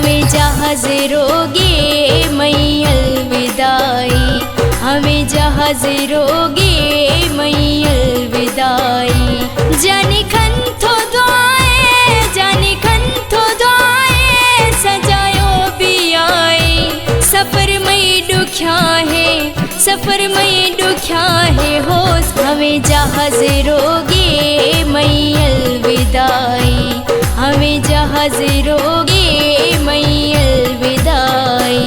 हमें जहाज रोगे मई अलविदाई, हमें जहाज रोगे मई अलविदाई। जाने खंथो दुआए, जाने खंथो दुआए सजायो भी आए। सफर मई दुख्या है, सफर मई दुख्या है हो। हमें जहाज रोगे मई अलविदाई, हमें जहाज रोगे मई अलविदाई।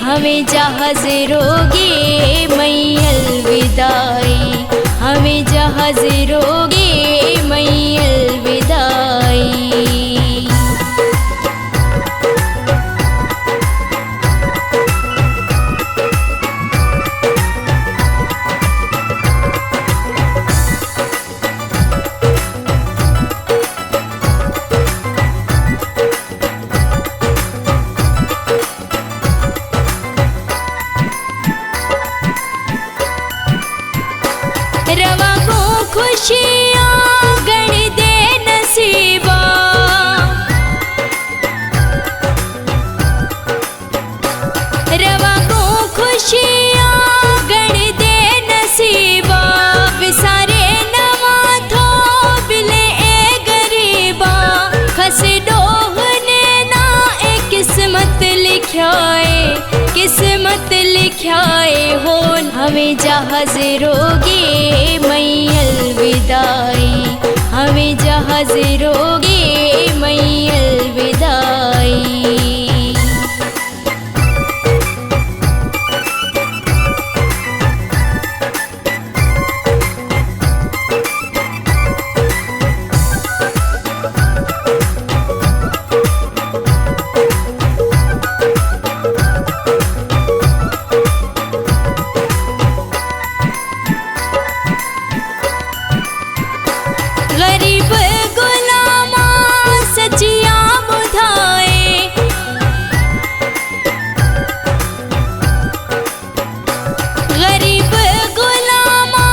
हमें जहाज रोगे मई अलविदाई, हमें जहाज रोगे मई अलविदाई। रवा को खुशियाँ गण दे नसीबा, रवा को खुशियाँ गण दे नसीबा। विसारे नवा थो बिले ए गरीबा, खसे डोहने ना ए किस्मत लिखाए, किस्मत लिखाए हो। हमें जहाज रोगे मई अलविदाई, हमें जहाज रोगे मई अलविदाई। गरीब गुलामा सचिया बुधाए, गरीब गुलामा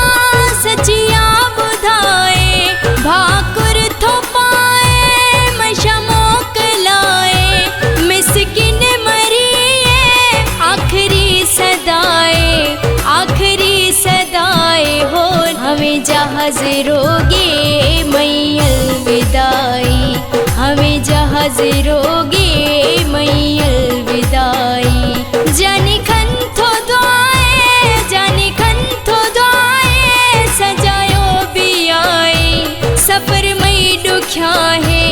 सचिया बुधाए। भाकुर थो पाए मशा मोकलाए, मिसकिन मरिए आखिरी सदाए, आखिरी सदाए हो। हमें जहाज रोगे मई अलविदाई, हमें जहाज रोगे मई अलविदाई। जाने खंथो दुआए, जाने खंथो दुआए सजायो भी आए। सफर मई दुख्या है,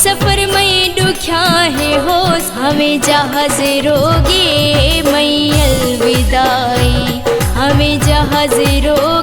सफर मई दुख्या है हो। हमें जहाज रोगे मई अलविदाई, हमें जहाज रोगे